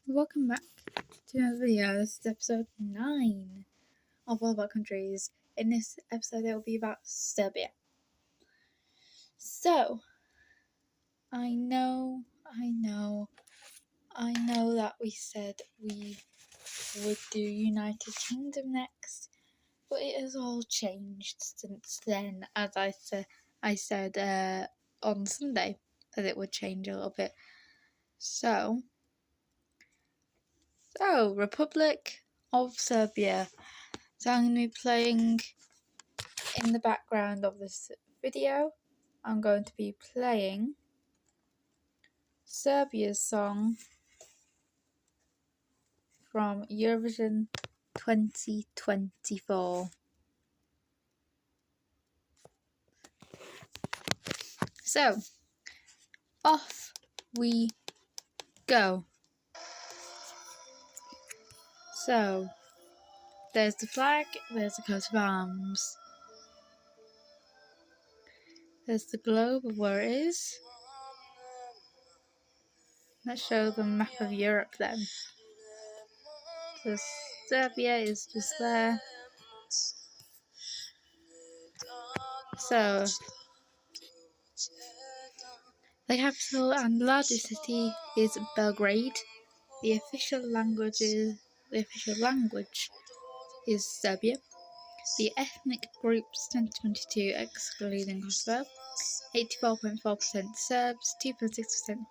Welcome back to another video. This is episode 9 of All About Countries. In this episode it will be about Serbia. So, I know that we said we would do United Kingdom next, but it has all changed since then, as I said on Sunday that it would change a little bit. So, Republic of Serbia. So I'm going to be playing in the background of this video. I'm going to be playing Serbia's song from Eurovision 2024. So, off we go. So, there's the flag, there's the coat of arms. There's the globe of where it is. Let's show the map of Europe then. So Serbia is just there. So, the capital and largest city is Belgrade. The official language is Serbia. The ethnic groups 2022 excluding Kosovo: 84.4% Serbs, 2.6%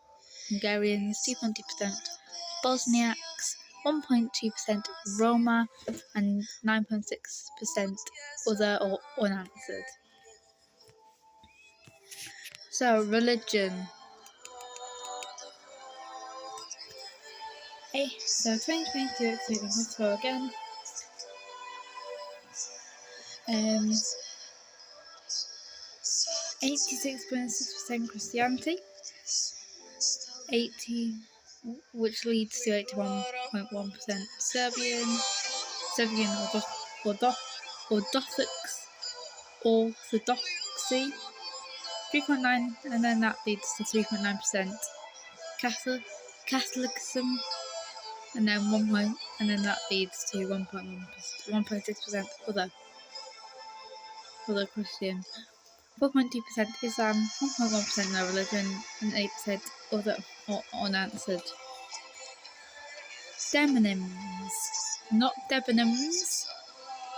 Hungarians, 2.2% Bosniaks, 1.2% Roma, and 9.6% other or unanswered. So, religion. So 2022 excluding Kosovo again. 86.6% Christianity, which leads to 81.1% Serbian Orthodoxy, 3.9%, and then that leads to 3.9% Catholicism, and then that leads to 1.6% other Christian, 4.2% Islam, 1.1% no religion, and 8% other or unanswered. Demonyms, not debonyms,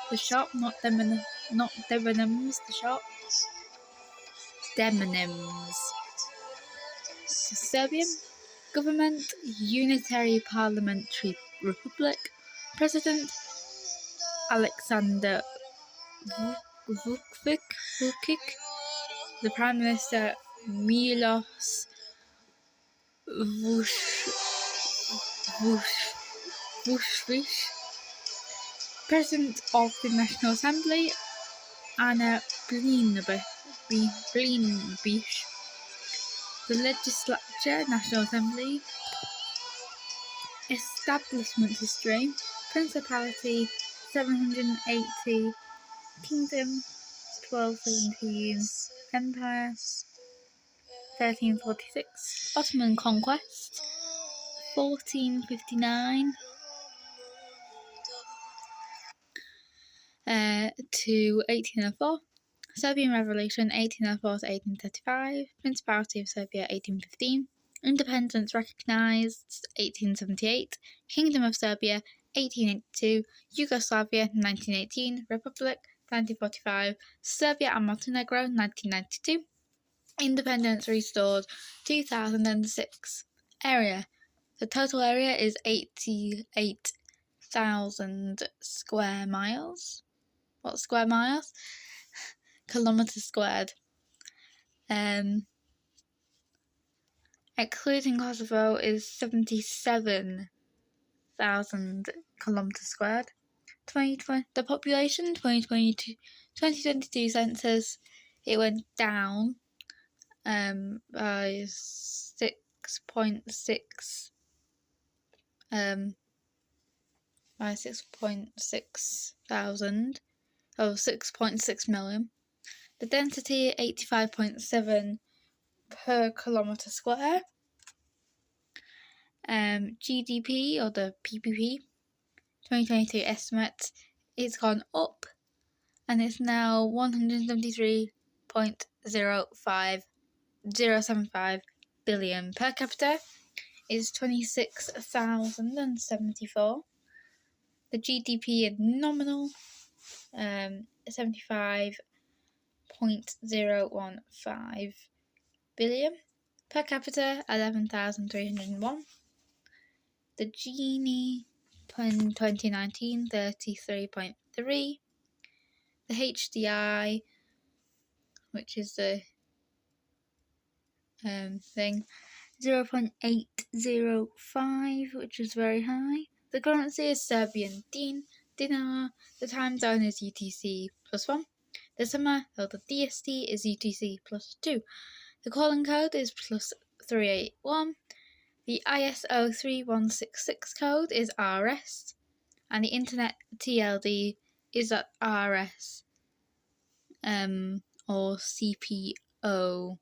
the shop, not debonyms, the shop. Demonyms. Serbian government, unitary parliamentary republic. President Aleksandar Vučić. The Prime Minister Milos Vučić. President of the National Assembly Ana Brnabić. The Legislature, National Assembly. Establishment history: Principality 780, Kingdom 1217, Empire 1346, Ottoman conquest 1459 to 1804, Serbian Revolution 1804 to 1835, Principality of Serbia 1815, Independence recognised 1878, Kingdom of Serbia 1882, Yugoslavia 1918, Republic 1945, Serbia and Montenegro 1992, Independence restored 2006. Area: the total area is 88,000 square miles. What square miles? kilometers squared. Excluding Kosovo is 77,000 kilometers squared. The population 2022 census, it went down by 6.6 by 6.6 thousand, 6.6 million. The density 85.7 per kilometre square. GDP, or the PPP, 2022 estimates, it's gone up and it's now 173.075 billion. Per capita is 26,074. The GDP in nominal 75.015 billion. Per capita 11,301. The Gini in 2019 33.3. The HDI, which is the thing, 0.805, which is very high. The currency is Serbian dinar. The time zone is UTC +1. The summer, or the DST, is UTC +2. The calling code is +381. The ISO 3166 code is RS. And the internet TLD is at RS or CPO.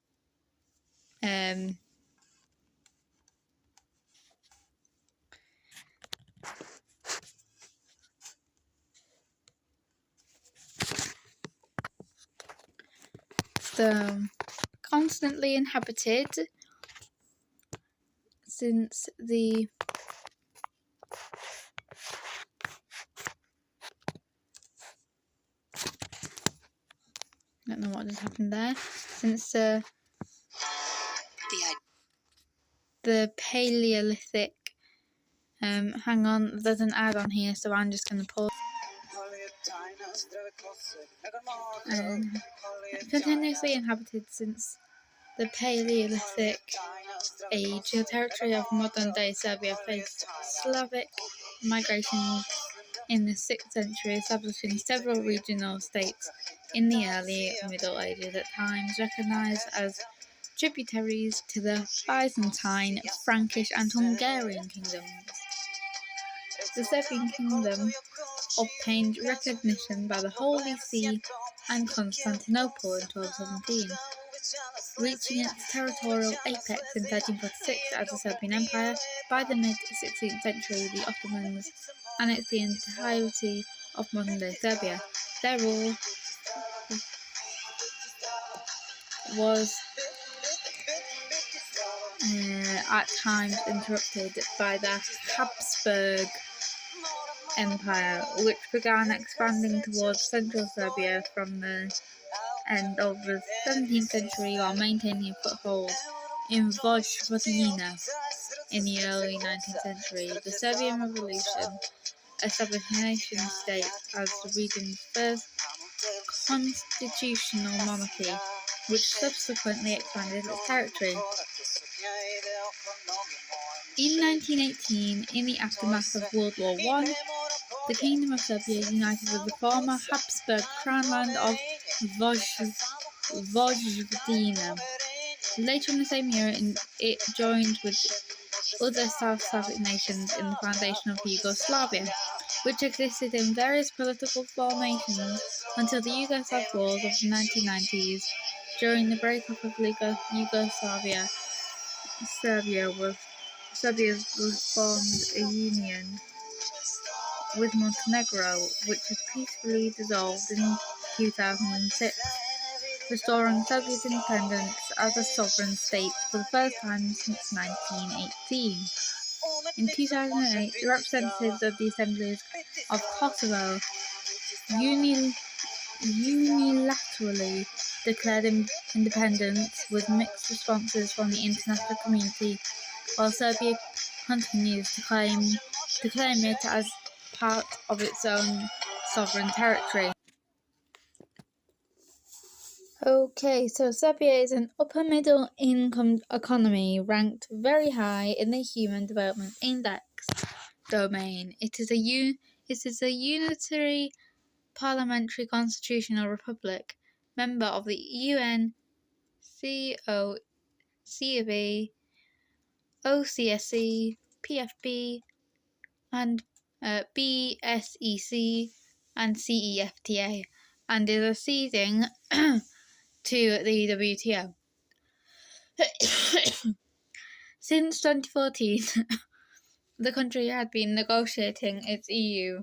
Constantly inhabited since the I don't know what just happened there. Since the Paleolithic. Hang on, there's an ad on here, so I'm just going to pause. Continuously inhabited since the Paleolithic age, the territory of modern-day Serbia faced Slavic migration in the 6th century, establishing several regional states in the early Middle Ages, at times recognised as tributaries to the Byzantine, Frankish and Hungarian kingdoms. The Serbian kingdom obtained recognition by the Holy See and Constantinople in 1217, reaching its territorial apex in 1346 as the Serbian Empire. By the mid-16th century, the Ottomans annexed the entirety of modern-day Serbia. Their rule was at times interrupted by the Habsburg Empire, which began expanding towards central Serbia from the end of the 17th century while maintaining a foothold in Vojvodina in the early 19th century. The Serbian Revolution established a nation-state as the region's first constitutional monarchy, which subsequently expanded its territory. In 1918, in the aftermath of World War I, the Kingdom of Serbia united with the former Habsburg crownland of Vojvodina. Later in the same year, it joined with other South Slavic nations in the foundation of Yugoslavia, which existed in various political formations until the Yugoslav Wars of the 1990s. During the breakup of Yugoslavia, Serbia was formed a union with Montenegro, which was peacefully dissolved in 2006, restoring Serbia's independence as a sovereign state for the first time since 1918. In 2008, the representatives of the assemblies of Kosovo unilaterally declared independence with mixed responses from the international community, while Serbia continues to claim it as part of its own sovereign territory. Okay, so Serbia is an upper middle income economy ranked very high in the Human Development Index domain. It is a unitary parliamentary constitutional republic, member of the UN, COCB, OCSC, PFP, and BSEC and CEFTA, and is acceding to the WTO. Since 2014, the country had been negotiating its EU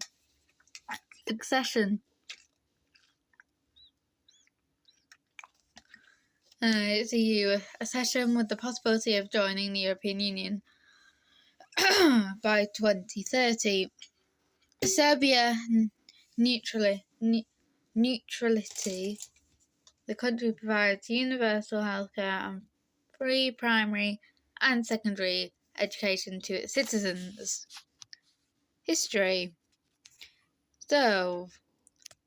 accession. Its EU accession with the possibility of joining the European Union by 2030. Serbia neutrality. The country provides universal healthcare and free primary and secondary education to its citizens. History. So,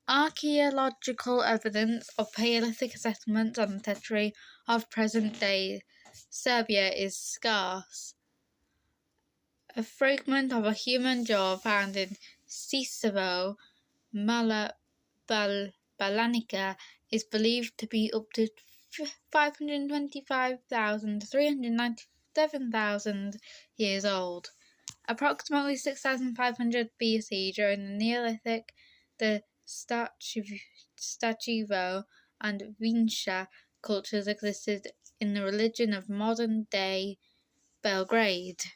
archaeological evidence of Paleolithic settlements on the territory of present-day Serbia is scarce. A fragment of a human jaw found in Sisevo, Balanica, is believed to be up to 525,000 to 397,000 years old. Approximately 6,500 BC, during the Neolithic, the Stachivo and Vinca cultures existed in the region of modern-day Belgrade.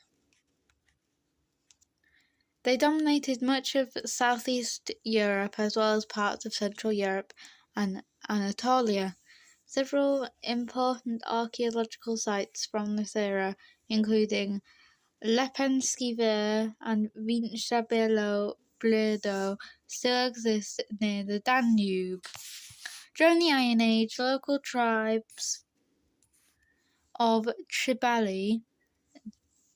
They dominated much of southeast Europe as well as parts of Central Europe and Anatolia. Several important archaeological sites from this era, including Lepenski Vir and Vinca Bledo, still exist near the Danube. During the Iron Age, local tribes of Tribali,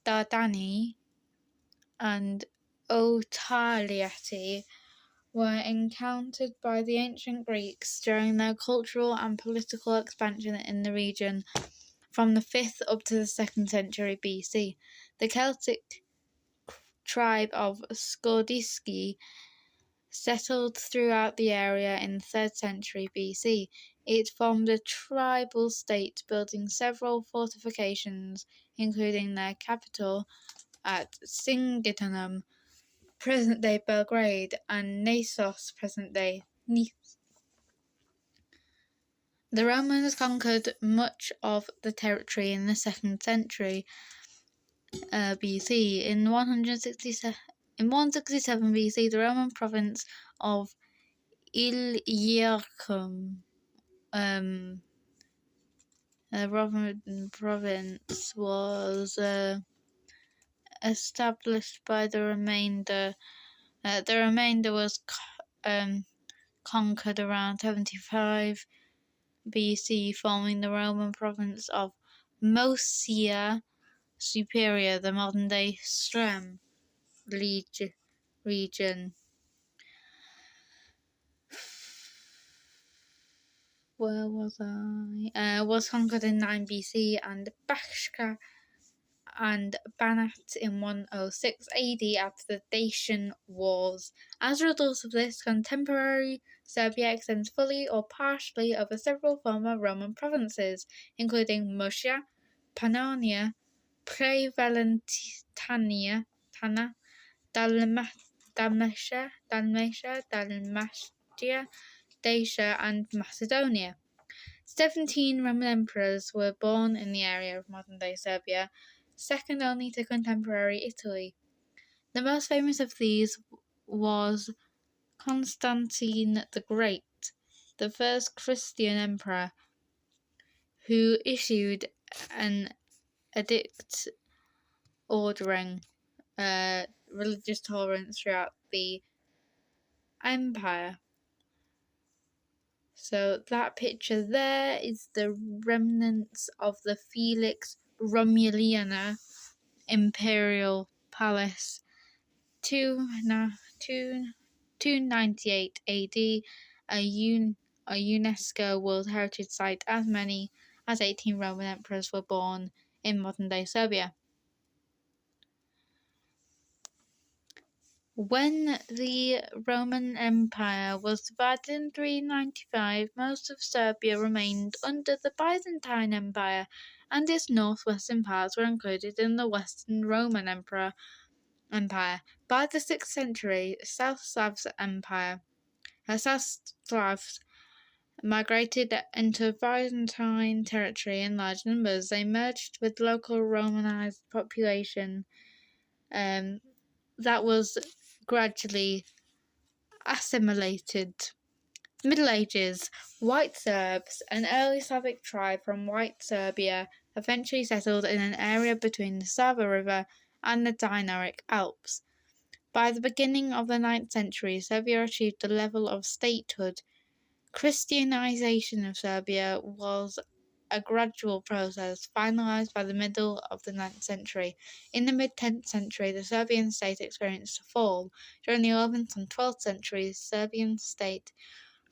Dardani, and Otaliati were encountered by the ancient Greeks during their cultural and political expansion in the region from the 5th up to the 2nd century BC. The Celtic tribe of Skordiski settled throughout the area in the 3rd century BC. It formed a tribal state, building several fortifications, including their capital at Singitonum, present-day Belgrade, and Nasos, present-day Nice. The Romans conquered much of the territory in the 2nd century BC. In 167 BC, the Roman province of Illyricum, the Roman province, was established by the remainder. The remainder was conquered around 75 BC, forming the Roman province of Moesia Superior, the modern-day Strem region. Where was I? Was conquered in 9 BC, and Bashka and Banat in 106 AD after the Dacian Wars. As a result of this, contemporary Serbia extends fully or partially over several former Roman provinces, including Moesia, Pannonia, Prevalentania, Dalmatia, Dacia, and Macedonia. 17 Roman emperors were born in the area of modern-day Serbia, second only to contemporary Italy. The most famous of these was Constantine the Great, the first Christian emperor, who issued an edict ordering religious tolerance throughout the empire. So that picture there is the remnants of the Felix Romuliana imperial palace, 298 AD, a UNESCO World Heritage Site, as many as 18 Roman emperors were born in modern-day Serbia. When the Roman Empire was divided in 395, most of Serbia remained under the Byzantine Empire, and its northwestern parts were included in the Western Roman Empire. By the 6th century, South Slavs migrated into Byzantine territory in large numbers. They merged with local Romanized population that was gradually assimilated. Middle Ages. White Serbs, an early Slavic tribe from White Serbia, eventually settled in an area between the Sava River and the Dinaric Alps. By the beginning of the 9th century, Serbia achieved the level of statehood. Christianization of Serbia was a gradual process, finalized by the middle of the 9th century. In the mid-10th century, the Serbian state experienced a fall. During the 11th and 12th centuries, the Serbian state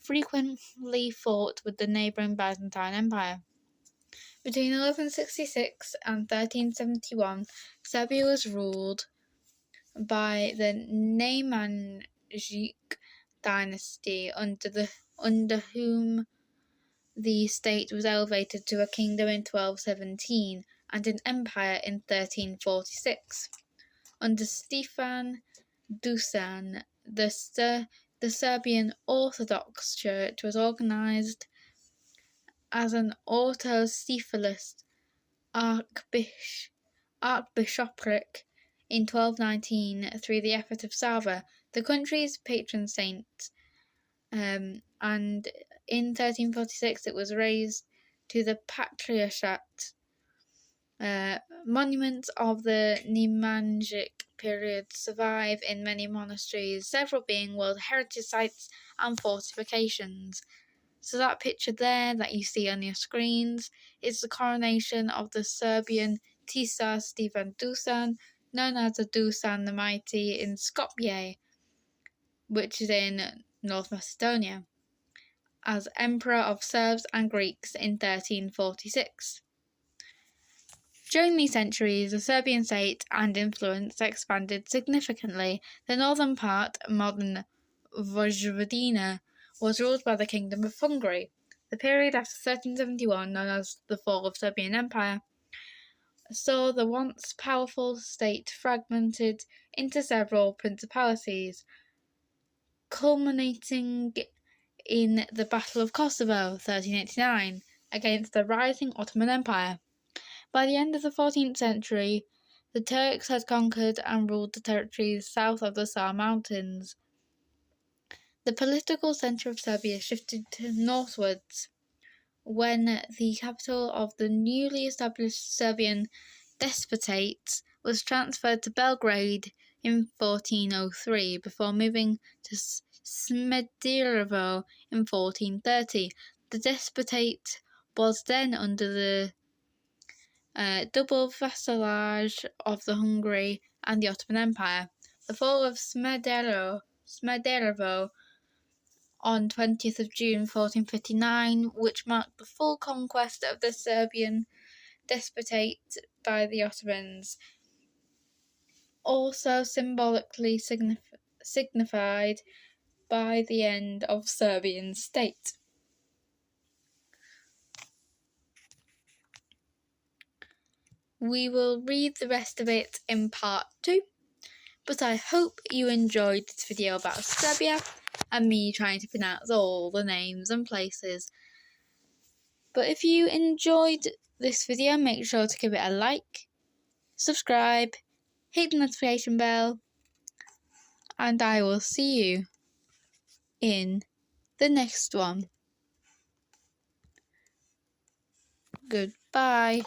frequently fought with the neighbouring Byzantine Empire. Between 1166 and 1371, Serbia was ruled by the Nemanjic dynasty, under whom the state was elevated to a kingdom in 1217 and an empire in 1346. Under Stefan Dusan, the Serbian Orthodox Church was organized as an autocephalous archbishopric in 1219 through the effort of Sava, the country's patron saint, and in 1346 it was raised to the patriarchate. Monuments of the Nemanjic period survive in many monasteries, several being World Heritage Sites and fortifications. So that picture there that you see on your screens is the coronation of the Serbian Tsar Stefan Dusan, known as the Dusan the Mighty, in Skopje, which is in North Macedonia, as Emperor of Serbs and Greeks in 1346. During these centuries, the Serbian state and influence expanded significantly. The northern part, modern Vojvodina, was ruled by the Kingdom of Hungary. The period after 1371, known as the fall of Serbian Empire, saw the once powerful state fragmented into several principalities, culminating in the Battle of Kosovo, 1389, against the rising Ottoman Empire. By the end of the 14th century, the Turks had conquered and ruled the territories south of the Sar Mountains. The political centre of Serbia shifted northwards when the capital of the newly established Serbian Despotate was transferred to Belgrade in 1403, before moving to Smederevo in 1430. The Despotate was then under the double vassalage of the Hungary and the Ottoman Empire. The fall of Smederevo on 20th of June 1459, which marked the full conquest of the Serbian Despotate by the Ottomans, also symbolically signified by the end of Serbian state. We will read the rest of it in part 2, but I hope you enjoyed this video about Serbia and me trying to pronounce all the names and places. But if you enjoyed this video, make sure to give it a like, subscribe, hit the notification bell, and I will see you in the next one. Goodbye.